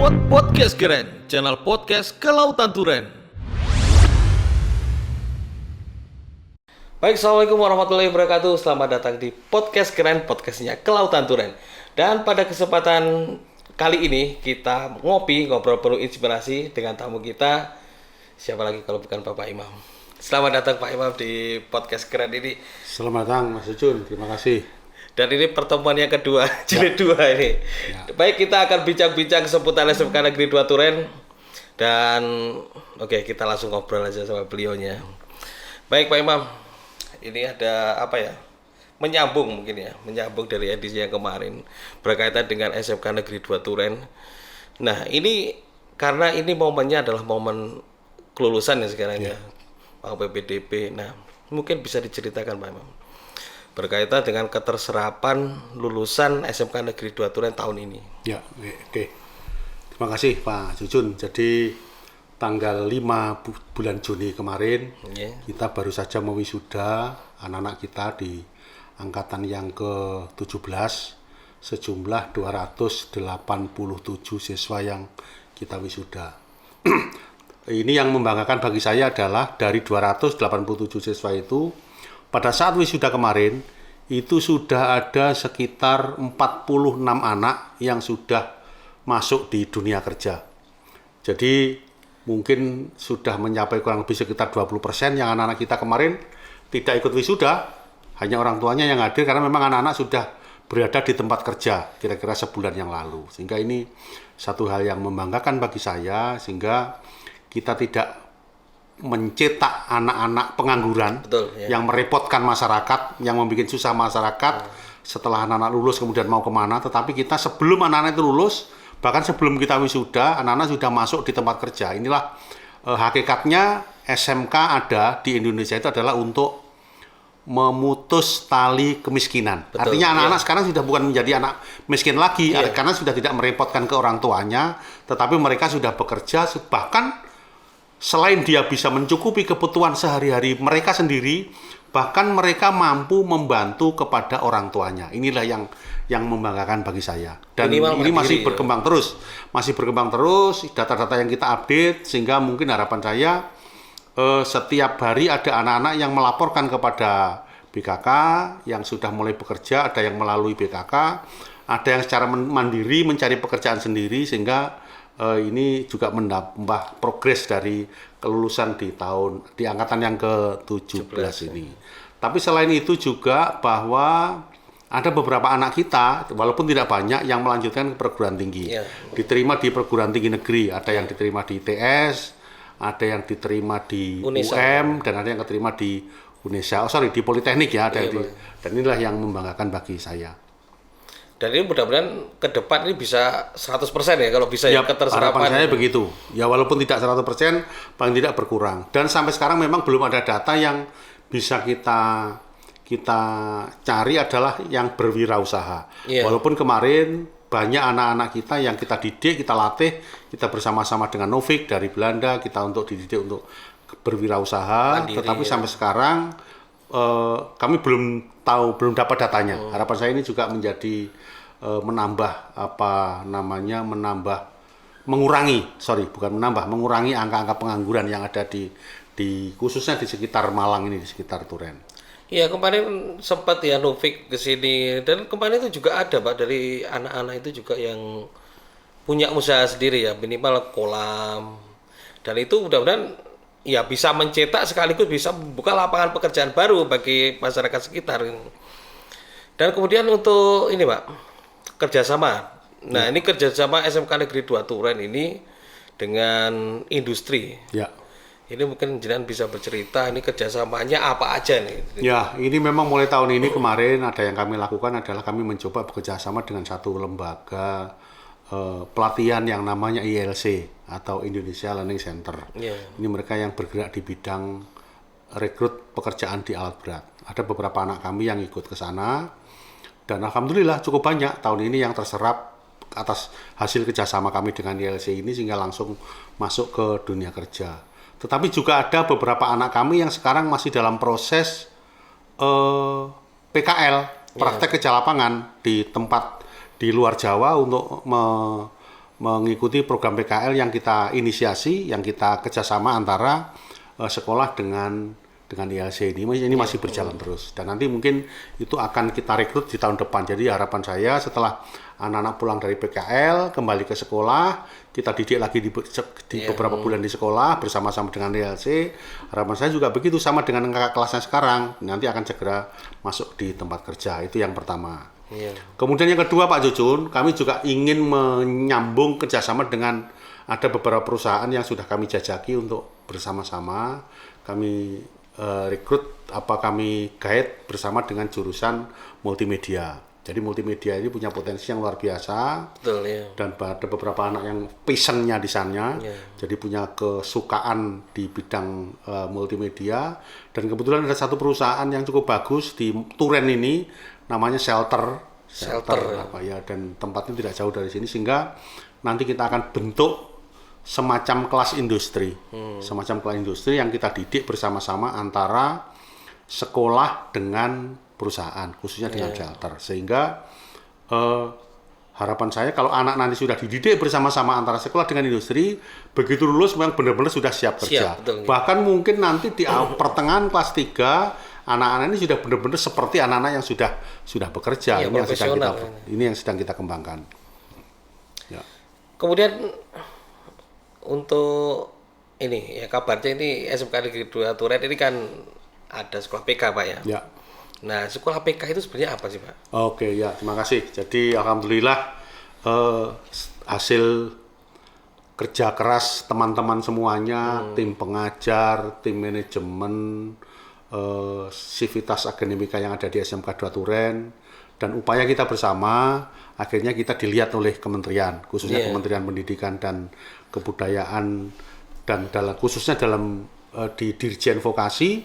Podcast Keren, channel podcast Kelautan Turen. Baik, assalamualaikum warahmatullahi wabarakatuh. Selamat datang di Podcast Keren, podcastnya Kelautan Turen. Dan pada kesempatan kali ini kita ngobrol penuh inspirasi dengan tamu kita. Siapa lagi kalau bukan Bapak Imam. Selamat datang Pak Imam di Podcast Keren ini. Selamat datang Mas Jun, terima kasih. Dan ini pertemuan yang kedua, jilid 2 ini. Baik, kita akan bincang-bincang seputar SMK Negeri 2 Turen. Dan oke, kita langsung ngobrol aja sama beliaunya. Baik Pak Imam, ini ada apa ya? Menyambung dari edisi yang kemarin berkaitan dengan SMK Negeri 2 Turen. Nah, ini karena ini momennya adalah momen kelulusan ya sekarang ya. Pak PPDB. Nah, mungkin bisa diceritakan Pak Imam berkaitan dengan keterserapan lulusan SMK Negeri 2 Turen tahun ini. Ya, oke. Terima kasih Pak Jujun. Jadi tanggal 5 bulan Juni kemarin kita baru saja mewisuda anak-anak kita di angkatan yang ke-17 sejumlah 287 siswa yang kita wisuda. Ini yang membanggakan bagi saya adalah dari 287 siswa itu pada saat wisuda kemarin, itu sudah ada sekitar 46 anak yang sudah masuk di dunia kerja. Jadi mungkin sudah mencapai kurang lebih sekitar 20% yang anak-anak kita kemarin tidak ikut wisuda, hanya orang tuanya yang hadir karena memang anak-anak sudah berada di tempat kerja kira-kira sebulan yang lalu. Sehingga ini satu hal yang membanggakan bagi saya, sehingga kita tidak mencetak anak-anak pengangguran. Betul, ya. Yang merepotkan masyarakat, yang membuat susah masyarakat setelah anak-anak lulus kemudian mau kemana, tetapi kita sebelum anak-anak itu lulus, bahkan sebelum kita wisuda, anak-anak sudah masuk di tempat kerja. Inilah hakikatnya SMK ada di Indonesia itu adalah untuk memutus tali kemiskinan. Betul, artinya anak-anak sekarang sudah bukan menjadi anak miskin lagi, karena sudah tidak merepotkan ke orang tuanya, tetapi mereka sudah bekerja, bahkan selain dia bisa mencukupi kebutuhan sehari-hari mereka sendiri, bahkan mereka mampu membantu kepada orang tuanya. Inilah yang membanggakan bagi saya. Dan ini masih berkembang terus. Masih berkembang terus, data-data yang kita update, sehingga mungkin harapan saya setiap hari ada anak-anak yang melaporkan kepada BKK, yang sudah mulai bekerja, ada yang melalui BKK, ada yang secara mandiri mencari pekerjaan sendiri, sehingga ini juga menambah progres dari kelulusan di angkatan yang ke-17 ini. Tapi selain itu juga bahwa ada beberapa anak kita, walaupun tidak banyak, yang melanjutkan ke perguruan tinggi. Diterima di perguruan tinggi negeri, ada yang diterima di ITS, ada yang diterima di UM, dan ada yang diterima di UNESA. Di Politeknik ya. Dan inilah yang membanggakan bagi saya. Dan ini mudah-mudahan ke depan ini bisa 100% ya, kalau bisa ya keterserapan. Harapan saya begitu. Ya walaupun tidak 100%, paling tidak berkurang. Dan sampai sekarang memang belum ada data yang bisa kita cari adalah yang berwirausaha. Walaupun kemarin banyak anak-anak kita yang kita didik, kita latih, kita bersama-sama dengan Novik dari Belanda, kita untuk dididik untuk berwirausaha. Mandiri, tetapi sampai sekarang kami belum dapat datanya. Harapan saya ini juga menjadi mengurangi angka-angka pengangguran yang ada di khususnya di sekitar Malang ini, di sekitar Turen. Iya, kemarin sempat ya Novik ke sini, dan kemarin itu juga ada Pak dari anak-anak itu juga yang punya usaha sendiri ya, minimal kolam. Dan itu mudah-mudahan ya bisa mencetak sekaligus bisa membuka lapangan pekerjaan baru bagi masyarakat sekitar. Dan kemudian untuk ini Pak, kerjasama. Nah ini kerjasama SMK Negeri 2 Turen ini dengan industri. Ini mungkin jenengan bisa bercerita ini kerjasamanya apa aja nih? Ya, ini memang mulai tahun ini kemarin ada yang kami lakukan adalah kami mencoba bekerjasama dengan satu lembaga pelatihan yang namanya ILC atau Indonesia Learning Center. Ini mereka yang bergerak di bidang rekrut pekerjaan di alat berat. Ada beberapa anak kami yang ikut ke sana, dan alhamdulillah cukup banyak tahun ini yang terserap atas hasil kerjasama kami dengan ILC ini, sehingga langsung masuk ke dunia kerja. Tetapi juga ada beberapa anak kami yang sekarang masih dalam proses PKL, praktek kerja lapangan di tempat di luar Jawa untuk mengikuti program PKL yang kita inisiasi, yang kita kerjasama antara sekolah dengan ILC ini masih berjalan terus, dan nanti mungkin itu akan kita rekrut di tahun depan. Jadi harapan saya setelah anak-anak pulang dari PKL kembali ke sekolah, kita didik lagi di beberapa bulan di sekolah bersama-sama dengan ILC. Harapan saya juga begitu, sama dengan kakak kelasnya sekarang, nanti akan segera masuk di tempat kerja. Itu yang pertama. Kemudian yang kedua Pak Jujun, kami juga ingin menyambung kerjasama dengan ada beberapa perusahaan yang sudah kami jajaki untuk bersama-sama kami rekrut kami guide bersama dengan jurusan multimedia. Jadi multimedia ini punya potensi yang luar biasa. Betul, ya. Dan ada beberapa anak yang passionnya di sana, jadi punya kesukaan di bidang multimedia. Dan kebetulan ada satu perusahaan yang cukup bagus di Turen ini, namanya Shelter dan tempatnya tidak jauh dari sini, sehingga nanti kita akan bentuk semacam kelas industri, yang kita didik bersama-sama antara sekolah dengan perusahaan, khususnya dengan Shelter, sehingga harapan saya kalau anak nanti sudah dididik bersama-sama antara sekolah dengan industri, begitu lulus memang benar-benar sudah siap kerja. Betul, bahkan mungkin nanti di pertengahan kelas 3 anak-anak ini sudah benar-benar seperti anak-anak yang sudah bekerja. Ini yang sedang kita kembangkan. Ya. Kemudian untuk ini ya, kabarnya ini SMK Negeri 2 Turen ini kan ada sekolah PK Pak ya. Ya. Nah, sekolah PK itu sebenarnya apa sih Pak? Oke ya, terima kasih. Jadi alhamdulillah hasil kerja keras teman-teman semuanya, tim pengajar, tim manajemen, sivitas akademika yang ada di SMK 2 Turen, dan upaya kita bersama akhirnya kita dilihat oleh kementerian, khususnya Kementerian Pendidikan dan Kebudayaan, dan khususnya di Dirjen Vokasi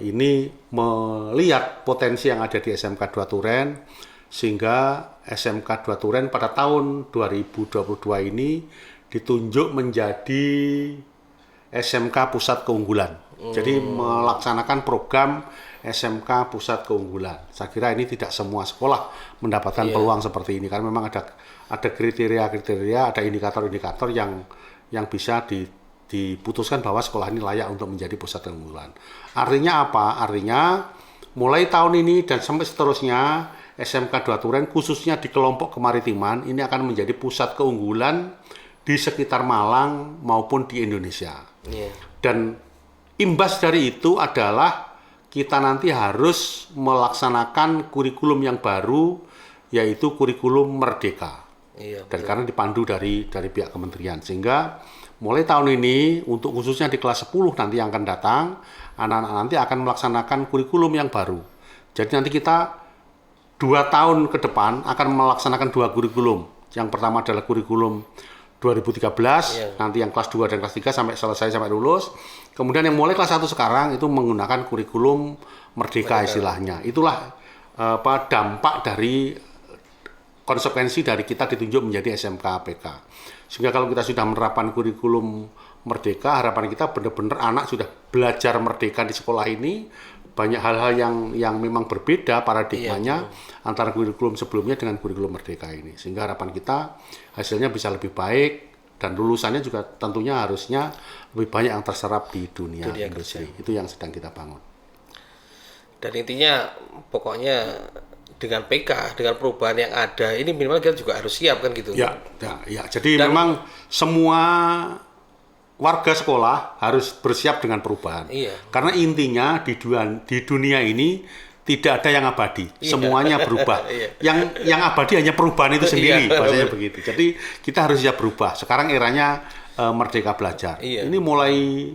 ini melihat potensi yang ada di SMK 2 Turen, sehingga SMK 2 Turen pada tahun 2022 ini ditunjuk menjadi SMK Pusat Keunggulan. Jadi melaksanakan program SMK Pusat Keunggulan. Saya kira ini tidak semua sekolah mendapatkan peluang seperti ini, karena memang ada kriteria-kriteria, ada indikator-indikator yang bisa diputuskan bahwa sekolah ini layak untuk menjadi pusat keunggulan. Artinya apa? Artinya mulai tahun ini dan sampai seterusnya SMK 2 Turen khususnya di kelompok kemaritiman ini akan menjadi pusat keunggulan di sekitar Malang maupun di Indonesia. Dan imbas dari itu adalah kita nanti harus melaksanakan kurikulum yang baru, yaitu kurikulum Merdeka. Dan karena dipandu dari pihak kementerian, sehingga mulai tahun ini untuk khususnya di kelas 10 nanti yang akan datang, anak-anak nanti akan melaksanakan kurikulum yang baru. Jadi nanti kita 2 tahun ke depan akan melaksanakan 2 kurikulum. Yang pertama adalah kurikulum 2013, nanti yang kelas 2 dan kelas 3 sampai selesai, sampai lulus. Kemudian yang mulai kelas 1 sekarang itu menggunakan kurikulum Merdeka istilahnya. Itulah dampak dari konsekuensi dari kita ditunjuk menjadi SMK PK. Sehingga kalau kita sudah menerapkan kurikulum Merdeka, harapan kita benar-benar anak sudah belajar merdeka di sekolah ini. Banyak hal-hal yang memang berbeda paradigmanya antara kurikulum sebelumnya dengan kurikulum Merdeka ini. Sehingga harapan kita hasilnya bisa lebih baik, dan lulusannya juga tentunya harusnya lebih banyak yang terserap di dunia industri. Itu yang sedang kita bangun. Dan intinya pokoknya dengan PK, dengan perubahan yang ada, ini minimal kita juga harus siap kan gitu. Ya. Jadi memang semua warga sekolah harus bersiap dengan perubahan. Karena intinya di dunia ini tidak ada yang abadi, semuanya berubah. Yang abadi hanya perubahan itu sendiri, bahasanya begitu. Jadi kita harus siap berubah. Sekarang eranya merdeka belajar. Ini mulai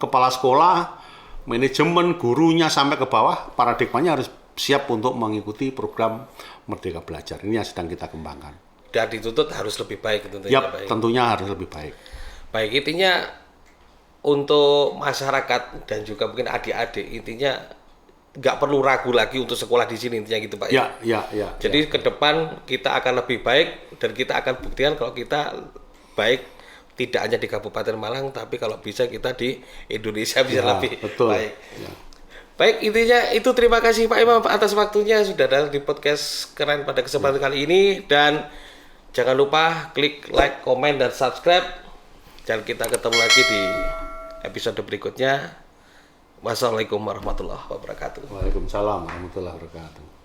kepala sekolah, manajemen, gurunya sampai ke bawah, paradigmanya harus siap untuk mengikuti program Merdeka Belajar. Ini yang sedang kita kembangkan. Dan dituntut harus lebih baik tentunya. Tentunya harus lebih baik. Baik, intinya untuk masyarakat dan juga mungkin adik-adik, intinya nggak perlu ragu lagi untuk sekolah di sini, intinya gitu Pak. Jadi ke depan kita akan lebih baik, dan kita akan buktikan kalau kita baik tidak hanya di Kabupaten Malang, tapi kalau bisa kita di Indonesia bisa lebih baik. Baik, intinya itu, terima kasih Pak Imam atas waktunya sudah datang di podcast Keren pada kesempatan kali ini, dan Jangan lupa klik like, komen, dan subscribe. Dan kita ketemu lagi di episode berikutnya. Wassalamualaikum warahmatullahi wabarakatuh. Waalaikumsalam warahmatullahi wabarakatuh.